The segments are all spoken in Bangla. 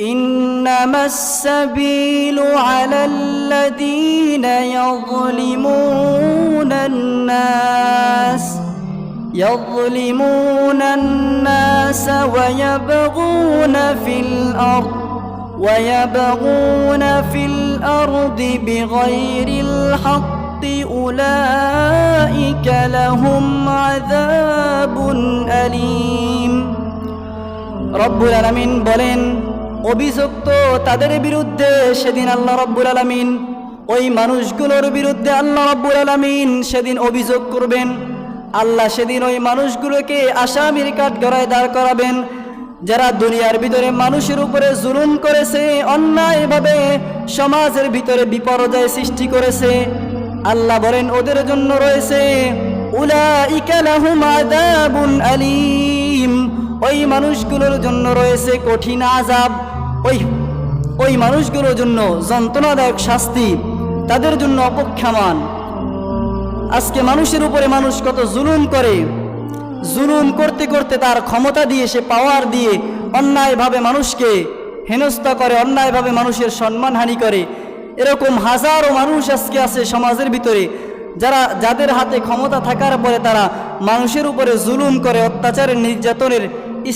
إنما السبيل على الذين يظلمون الناس ويبغون في الأرض بغير الحق أولئك لهم عذاب أليم রব্বুল আলামিন বলেন, অভিযুক্ত তাদের বিরুদ্ধে সেদিন আল্লাহ রব্বুল আলামিন ওই মানুষগুলোর বিরুদ্ধে আল্লাহ রব্বুল আলামিন সেদিন অভিযোগ করবেন। আল্লাহ সেদিন ওই মানুষগুলোকে আসামির কাঠগড়ায় দাঁড় করাবেন, যারা দুনিয়ার ভিতরে মানুষের উপরে জুলুম করেছে, অন্যায়ভাবে সমাজের ভিতরে বিপর্যয় সৃষ্টি করেছে। আল্লাহ বলেন ওদের জন্য রয়েছে উলাইকা লাহুম আযাবুন আলীম, ওই মানুষগুলোর জন্য রয়েছে কঠিন আযাব, ওই মানুষগুলোর জন্য যন্ত্রণাদায়ক শাস্তি তাদের জন্য অপেক্ষমান। আজকে মানুষের উপরে মানুষ কত জুলুম করে, জুলুম করতে করতে তার ক্ষমতা দিয়ে, সে পাওয়ার দিয়ে অন্যায়ভাবে মানুষকে হেনস্থা করে, অন্যায়ভাবে মানুষের সম্মানহানি করে। এরকম হাজারো মানুষ আজকে আছে সমাজের ভিতরে, যাদের হাতে ক্ষমতা থাকার পরে তারা মানুষের উপরে জুলুম করে, অত্যাচারের নির্যাতনের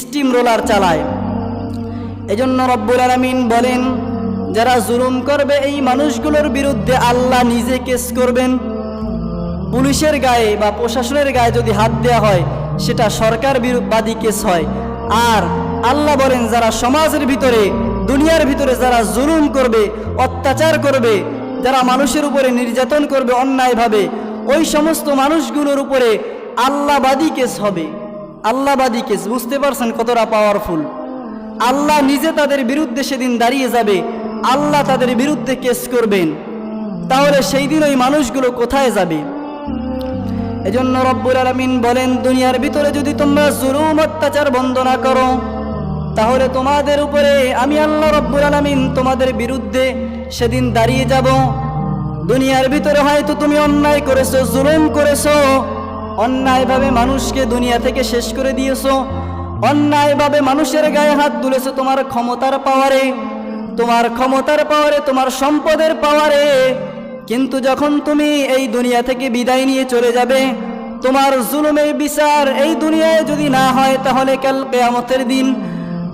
স্টিম রোলার চালায়। এজন্য রব্বুল আলামিন বলেন, যারা জুলুম করবে এই মানুষগুলোর বিরুদ্ধে আল্লাহ নিজে কেস করবেন। পুলিশের গায়ে বা প্রশাসনের গায়ে যদি হাত দেওয়া হয় সেটা সরকার বিরোধী কেস হয়। আর আল্লাহ বলেন, যারা সমাজের ভিতরে, দুনিয়ার ভিতরে যারা জুলুম করবে, অত্যাচার করবে, যারা মানুষের উপরে নির্যাতন করবে অন্যায়ভাবে, ওই সমস্ত মানুষগুলোর উপরে আল্লাহবাদী কেস হবে। আল্লাহবাদী কেস, বুঝতে পারছেন কতটা পাওয়ারফুল। আল্লাহ নিজে তাদের বিরুদ্ধে সেদিন দাঁড়িয়ে যাবে, আল্লাহ তাদের বিরুদ্ধে কেস করবেন। তাহলে সেই দিন ওই মানুষগুলো কোথায় যাবে? এজন্য রব্বুল আলামিন বলেন, দুনিয়ার ভিতরে যদি তোমরা জুলুম অত্যাচার বন্ধ না করো, তাহলে তোমাদের উপরে আমি আল্লাহ রব্বুল আলামিন তোমাদের বিরুদ্ধে সেদিন দাঁড়িয়ে যাব। দুনিয়ার ভিতরে হয়তো তুমি অন্যায় করেছো, জুলুম করেছো, অন্যায়ভাবে মানুষকে দুনিয়া থেকে শেষ করে দিয়েছো, অন্যায়ভাবে মানুষের গায়ে হাত তুলেছো তোমার ক্ষমতার পাওয়ারে, তোমার সম্পদের পাওয়ারে। কিন্তু যখন তুমি এই দুনিয়া থেকে বিদায় নিয়ে চলে যাবে, তোমার জুলুমের বিচার এই দুনিয়ায় যদি না হয়, তাহলে কাল কিয়ামতের দিন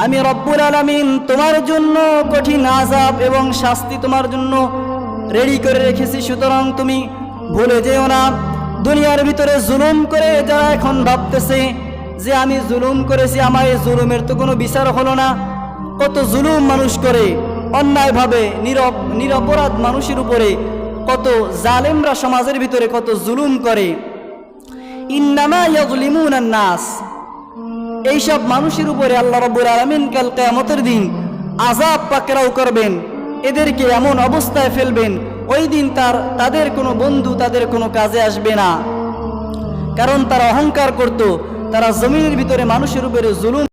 আমি রব্বুল আলামিন তোমার জন্য কঠিন আযাব এবং শাস্তি তোমার জন্য রেডি করে রেখেছি। সুতরাং তুমি ভুলে যেও না, দুনিয়ার ভিতরে জুলুম করে যারা এখন ভাবতেছে যে আমি জুলুম করেছি, আমার এই জুলুমের তো কোনো বিচার হলো না, কত জুলুম মানুষ করে অন্যায়ভাবে, নিরপরাধ মানুষের উপরে কত জালেমরা সমাজের ভিতরে কত জুলুম করে। ইন্নামা ইয়াযলিমুনান নাস, এইসব মানুষের উপরে আল্লাহ রাব্বুল আলামিন কাল কিয়ামতের দিন আযাব পাকড়াও করবেন, এদেরকে এমন অবস্থায় ফেলবেন, ওই দিন তাদের কোনো বন্ধু তাদের কোনো কাজে আসবে না। কারণ তারা অহংকার করত, তারা জমিনের ভিতরে মানুষের উপরে জুলুম